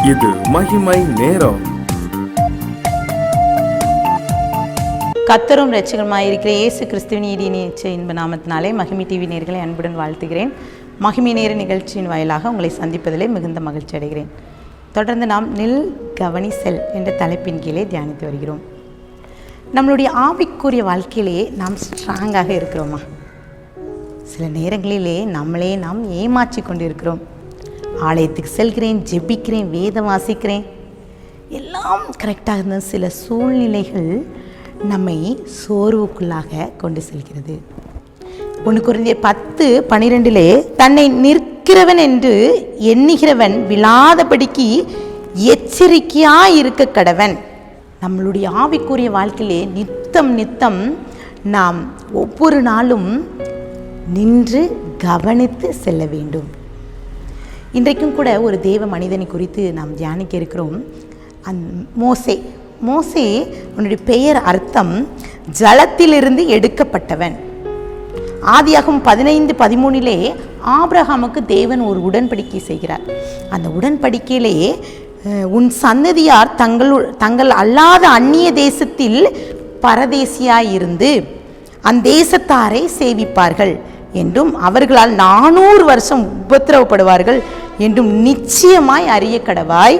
இது மகிமை நேரம். கர்த்தரும் இரட்சகருமாயிருக்கிற இயேசு கிறிஸ்துவின் இனிய இன்ப நாமத்தினாலே மகிமை டிவி நேயர்களை அன்புடன் வாழ்த்துகிறேன். மகிமை நேர நிகழ்ச்சியின் வாயிலாக உங்களை சந்திப்பதிலே மிகுந்த மகிழ்ச்சி அடைகிறேன். தொடர்ந்து நாம் நில் கவனி செல் என்ற தலைப்பின் கீழே தியானித்து வருகிறோம். நம்மளுடைய ஆவிக்குரிய வாழ்க்கையிலே நாம் ஸ்ட்ராங்காக இருக்கிறோமா? சில நேரங்களிலே நம்மளே நாம் ஏமாற்றி கொண்டிருக்கிறோம். ஆலயத்துக்கு செல்கிறேன், ஜெபிக்கிறேன், வேதம் வாசிக்கிறேன், எல்லாம் கரெக்டாக இருந்த சில சூழ்நிலைகள் நம்மை சோர்வுக்குள்ளாக கொண்டு செல்கிறது. 1 கொரிந்தியர் 10:12 தன்னை நிற்கிறவன் என்று எண்ணுகிறவன் விழாதபடிக்கு எச்சரிக்கையாக இருக்க கடவன். நம்மளுடைய ஆவிக்குரிய வாழ்க்கையிலே நித்தம் நாம் ஒவ்வொரு நாளும் நின்று கவனித்து செல்ல வேண்டும். இன்றைக்கும் கூட ஒரு தேவ மனிதனை குறித்து நாம் தியானிக்க இருக்கிறோம். மோசே அவனுடைய பெயர் அர்த்தம் ஜலத்திலிருந்து எடுக்கப்பட்டவன். ஆதியாகமம் 15:13 ஆபிரகாமுக்கு தேவன் ஒரு உடன்படிக்கை செய்கிறார். அந்த உடன்படிக்கையிலே உன் சந்ததியார் தங்கள் அல்லாத அந்நிய தேசத்தில் பரதேசியாயிருந்து அந்தேசத்தாரை சேவிப்பார்கள் என்றும் அவர்களால் 400 வருஷம் உபத்திரவப்படுவார்கள் என்றும் நிச்சயமாய் அறிய கடவாய்.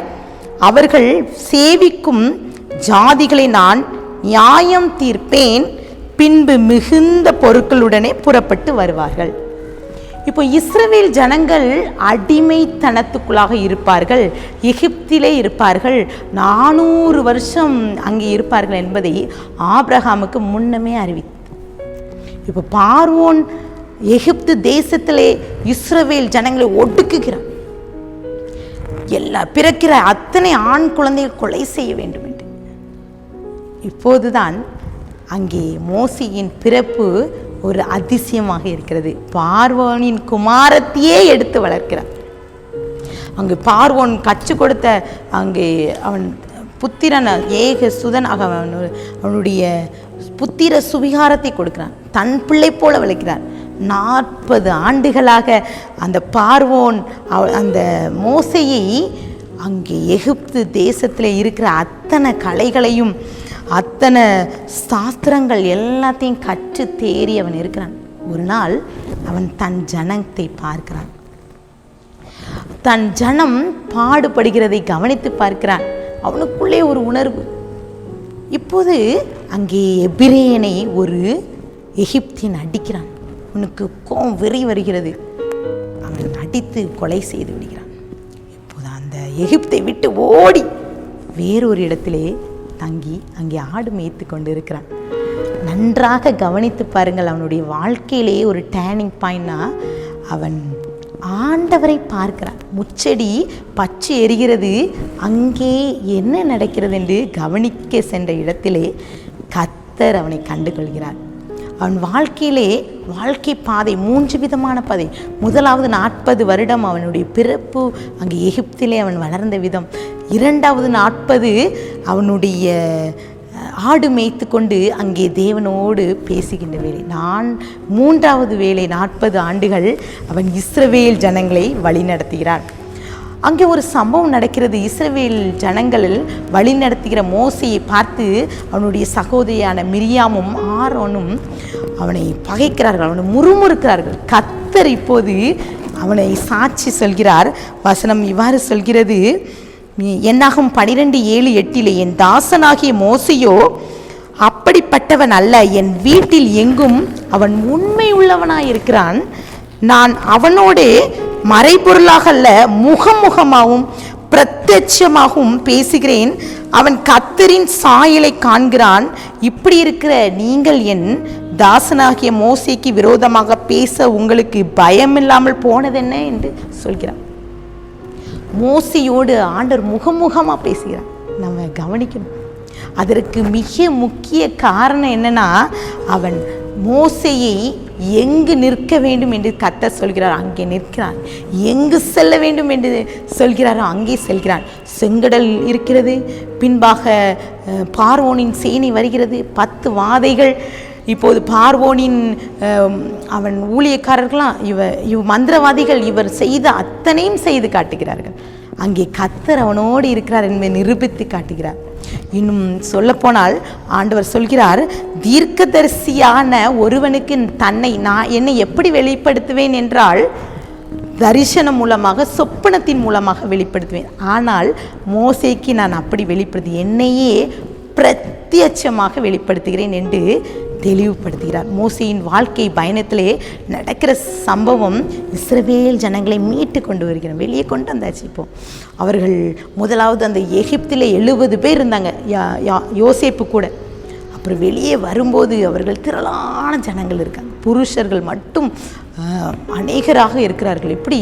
அவர்கள் சேவிக்கும் ஜாதிகளை நான் நியாயம் தீர்ப்பேன், பின்பு மிகுந்த பொருட்களுடனே புறப்பட்டு வருவார்கள். இப்போ இஸ்ரவேல் ஜனங்கள் அடிமைத்தனத்துக்குள்ளாக இருப்பார்கள், எகிப்திலே இருப்பார்கள், 400 வருஷம் அங்கே இருப்பார்கள் என்பதை ஆபிரகாமுக்கு முன்னமே அறிவித்தார். இப்போ பார்வோன் எகிப்து தேசத்திலே இஸ்ரவேல் ஜனங்களை ஒடுக்குகிறார். பிறக்கிற அத்தனை ஆண் குழந்தைகள் கொலை செய்ய வேண்டும் என்று. இப்போதுதான் அங்கே மோசேயின் பிறப்பு ஒரு அதிசயமாக இருக்கிறது. பார்வோனின் குமாரத்தையே எடுத்து வளர்க்கிறார். அங்கு பார்வோன் கற்றுக் கொடுத்த அங்கே அவன் புத்திரன் ஏக சுதன் அவனுடைய புத்திர சுவிகாரத்தை கொடுக்கிறான், தன் பிள்ளை போல வளர்க்கிறான். 40 ஆண்டுகளாக அந்த பார்வோன் அந்த மோசேயை அங்கே எகிப்து தேசத்தில் இருக்கிற அத்தனை கலைகளையும் அத்தனை சாஸ்திரங்கள் எல்லாத்தையும் கற்று தேறி அவன் இருக்கிறான். ஒரு நாள் அவன் தன் ஜனத்தை பார்க்கிறான். தன் ஜனம் பாடுபடுகிறதை கவனித்து பார்க்கிறான். அவனுக்குள்ளே ஒரு உணர்வு. இப்போது அங்கே எபிரேயனை ஒரு எகிப்தியன் அடிக்கிறான். அவனுக்கு கோபம் வெறி வருகிறது. அவன் அடித்து கொலை செய்து விடுகிறான். இப்போது அந்த எகிப்தை விட்டு ஓடி வேறொரு இடத்திலே தங்கி அங்கே ஆடு மேய்த்து கொண்டு இருக்கிறான். நன்றாக கவனித்து பாருங்கள். அவனுடைய வாழ்க்கையிலே ஒரு டேர்னிங் பாயிண்ட்னா அவன் ஆண்டவரை பார்க்கிறான். முச்செடி பச்சை எரிகிறது, அங்கே என்ன நடக்கிறது என்று கவனிக்க சென்ற இடத்திலே கர்த்தர் அவனை கண்டுகொள்கிறார். அவன் வாழ்க்கையிலே வாழ்க்கை பாதை 3 விதமான பாதை. முதலாவது 40 வருடம் அவனுடைய பிறப்பு அங்கே எகிப்திலே அவன் வளர்ந்த விதம். 2வது 40 அவனுடைய ஆடு மேய்த்து கொண்டு அங்கே தேவனோடு பேசுகின்ற வேலை. 3வது வேலை 40 ஆண்டுகள் அவன் இஸ்ரவேல் ஜனங்களை வழி நடத்துகிறான். அங்கே ஒரு சம்பவம் நடக்கிறது. இஸ்ரவேல் ஜனங்களில் வழி நடத்துகிற மோசேயை பார்த்து அவனுடைய சகோதரியான மிரியாமும் ஆரோனும் அவனை பகைக்கிறார்கள், அவனை முறுமுறுக்கிறார்கள். கர்த்தர் இப்போது அவனை சாட்சி சொல்கிறார். வசனம் இவ்வாறு சொல்கிறது, என்னாகும் 12:7-8 என் தாசனாகிய மோசேயோ அப்படிப்பட்டவன் அல்ல, என் வீட்டில் எங்கும் அவன் உண்மை உள்ளவனாயிருக்கிறான். நான் அவனோடு மறைபொருளாக அல்ல, முகமுகமாகவும் பிரத்யட்சமாகவும் பேசுகிறேன். அவன் கர்த்தரின் சாயலை காண்கிறான். இப்படி இருக்கிற நீங்கள் என் தாசனாகிய மோசேக்கு விரோதமாக பேச உங்களுக்கு பயமில்லாமல் போனதென்ன என்று சொல்கிறான். மோசேயோடு ஆண்டவர் முகமுகமாக பேசுகிறான். நம்ம கவனிக்கணும். அதற்கு மிக முக்கிய காரணம் என்னன்னா, அவன் மோசேயை எங்கு நிற்க வேண்டும் என்று கர்த்தர் சொல்கிறார் அங்கே நிற்கிறான், எங்கு செல்ல வேண்டும் என்று சொல்கிறாரோ அங்கே செல்கிறான். செங்கடல் இருக்கிறது, பின்பாக பார்வோனின் சேனை வருகிறது, 10 வாதைகள். இப்போது பார்வோனின் அவன் ஊழியக்காரர்களாம் இவ மந்திரவாதிகள் இவர் செய்த அத்தனையும் செய்து காட்டுகிறார்கள். அங்கே கர்த்தர் அவனோடு இருக்கிறார் என்பதை நிரூபித்து காட்டுகிறார். இன்னும் சொல்லப்போனால் ஆண்டவர் சொல்கிறார், தீர்க்கதரிசியான ஒருவனுக்கு என்னை எப்படி வெளிப்படுத்துவேன் என்றால் தரிசனம் மூலமாக, சொப்பனத்தின் மூலமாக வெளிப்படுத்துவேன். ஆனால் மோசேக்கு நான் அப்படி வெளிப்படுத்தி என்னையே பிரத்யட்சமாக வெளிப்படுத்துகிறேன் என்று தெளிவுபடுத்துகிறார். மோசேயின் வாழ்க்கை பயணத்திலே நடக்கிற சம்பவம் இஸ்ரவேல் ஜனங்களை மீட்டு கொண்டு வருகிறோம், வெளியே கொண்டு வந்தாச்சு. இப்போ அவர்கள் முதலாவது அந்த எகிப்தில் 70 பேர் இருந்தாங்க, யோசேப்பு கூட. அப்புறம் வெளியே வரும்போது அவர்கள் திரளான ஜனங்கள் இருக்காங்க, புருஷர்கள் மட்டும் அநேகராக இருக்கிறார்கள். இப்படி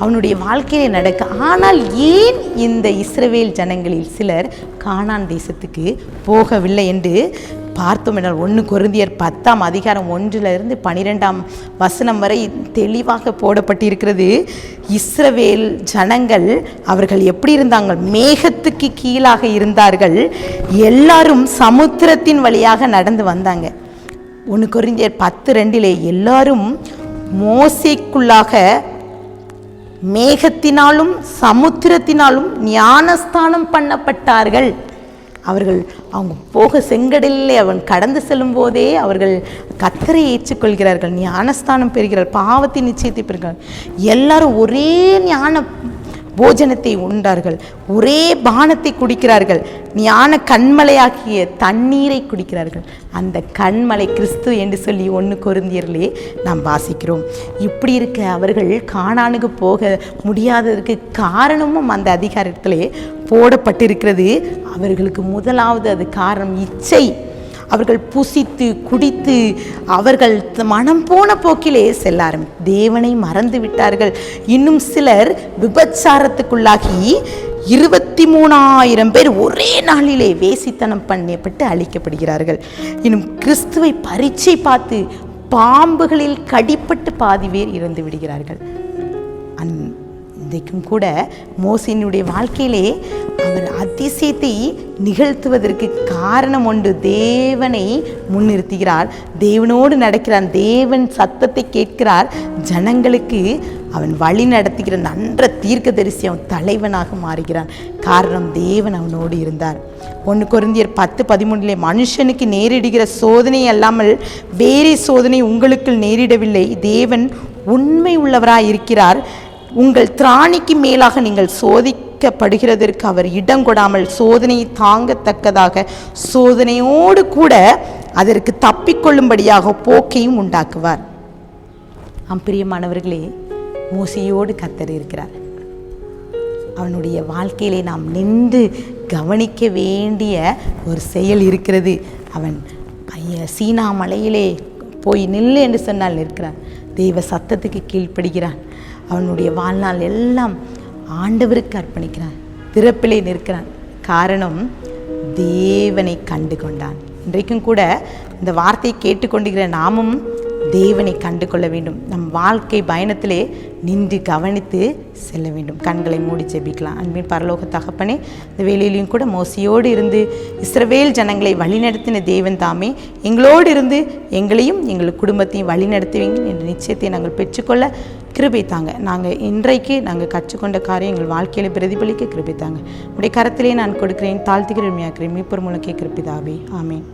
அவனுடைய வாழ்க்கையிலே நடக்க. ஆனால் ஏன் இந்த இஸ்ரவேல் ஜனங்களில் சிலர் கானான் தேசத்துக்கு போகவில்லை என்று பார்த்தோம் என்றால் 1 கொரிந்தியர் 10ஆம் அதிகாரம் 1 to 12 வரை தெளிவாக போடப்பட்டிருக்கிறது. இஸ்ரவேல் ஜனங்கள் அவர்கள் எப்படி இருந்தாங்க? மேகத்துக்கு கீழாக இருந்தார்கள். எல்லாரும் சமுத்திரத்தின் வழியாக நடந்து வந்தாங்க. 1 கொரிந்தியர் 10:2 எல்லாரும் மோசேக்குள்ளாக மேகத்தினாலும் சமுத்திரத்தினாலும் ஞானஸ்தானம் பண்ணப்பட்டார்கள். அவங்க போக செங்கடலிலே அவன் கடந்து செல்லும் போதே அவர்கள் கர்த்தரை ஏற்றுக்கொள்கிறார்கள், ஞானஸ்தானம் பெறுகிறார்கள், பாவத்தின் நிச்சயத்தை பெறுகிறார்கள். எல்லாரும் ஒரே ஞான போஜனத்தை உண்டார்கள், ஒரே பானத்தை குடிக்கிறார்கள், ஞான கண்மலையாகிய தண்ணீரை குடிக்கிறார்கள். அந்த கண்மலை கிறிஸ்து என்று சொல்லி 1 கொரிந்தியரிலே நாம் வாசிக்கிறோம். இப்படி இருக்க அவர்கள் கானானுக்கு போக முடியாததற்கு காரணமும் அந்த அதிகாரத்திலே போடப்பட்டிருக்கிறது. அவர்களுக்கு முதலாவது அது காரணம் இச்சை. அவர்கள் புசித்து குடித்து அவர்கள் மனம் போன போக்கிலே செல்ல தேவனை மறந்து விட்டார்கள். இன்னும் சிலர் விபச்சாரத்துக்குள்ளாகி 23,000 பேர் ஒரே நாளிலே வேசித்தனம் பண்ணப்பட்டு அழிக்கப்படுகிறார்கள். இன்னும் கிறிஸ்துவை பரீட்சை பார்த்து பாம்புகளில் கடிப்பட்டு பாதி பேர் இறந்து விடுகிறார்கள். இன்றைக்கும் கூட மோசேயினுடைய வாழ்க்கையிலே அவர் அதிசயத்தை நிகழ்த்துவதற்கு காரணம் ஒன்று, தேவனை முன்னிறுத்துகிறார், தேவனோடு நடக்கிறான், தேவன் சத்தத்தை கேட்கிறார், ஜனங்களுக்கு அவன் வழி நடத்துகிற நன்ற தீர்க்கதரிசி அவன் தலைவனாக மாறுகிறான். காரணம், தேவன் அவனோடு இருந்தார். 1 கொரிந்தியர் 10:13 மனுஷனுக்கு நேரிடுகிற சோதனை அல்லாமல் வேறே சோதனை உங்களுக்கு நேரிடவில்லை, தேவன் உண்மை உள்ளவராய் இருக்கிறார், உங்கள் திராணிக்கு மேலாக நீங்கள் சோதிக்கப்படுகிறதற்கு அவர் இடம் கொடாமல் சோதனையை தாங்கத்தக்கதாக சோதனையோடு கூட அதற்கு தப்பிக்கொள்ளும்படியாக போக்கையும் உண்டாக்குவார். பிரியமானவர்களே, மோசேயோடு கர்த்தர் இருக்கிறார். அவனுடைய வாழ்க்கையிலே நாம் நின்று கவனிக்க வேண்டிய ஒரு செயல் இருக்கிறது. அவன் சீனா மலையிலே போய் நில்லு என்று சொன்னால் நிற்கிறான், தெய்வ சத்தத்துக்கு கீழ்ப்படுகிறான். அவனுடைய வாழ்நாள் எல்லாம் ஆண்டவருக்கு அர்ப்பணிக்கிறான், திறப்பிலே நிற்கிறான். காரணம், தேவனை கண்டு கொண்டான். இன்றைக்கும் கூட இந்த வார்த்தையை கேட்டுக்கொண்டிருக்கிற நாமும் தேவனை கண்டு கொள்ள வேண்டும். நம் வாழ்க்கை பயணத்திலே நின்று கவனித்து செல்ல வேண்டும். கண்களை மூடி ஜெபிக்கலாம். அன்பின் பரலோக தகப்பனே, இந்த வேலையிலையும் கூட மோசையோடு இருந்து இஸ்ரவேல் ஜனங்களை வழிநடத்தின தேவன் தாமே எங்களோடு இருந்து எங்களையும் எங்கள் குடும்பத்தையும் வழிநடத்துவீங்க என்ற நிச்சயத்தை நாங்கள் பெற்றுக்கொள்ள கிருபை தாங்க. இன்றைக்கு நாங்கள் கற்றுக்கொண்ட காரியம் எங்கள் வாழ்க்கையில் பிரதிபலிக்க கிருபை தாங்க. உடைய கரத்திலே நான் கொடுக்கிறேன், தாழ்த்துகிறேன், மீட்பர் மூலம் கேட்கிற பிதாவே, ஆமேன்.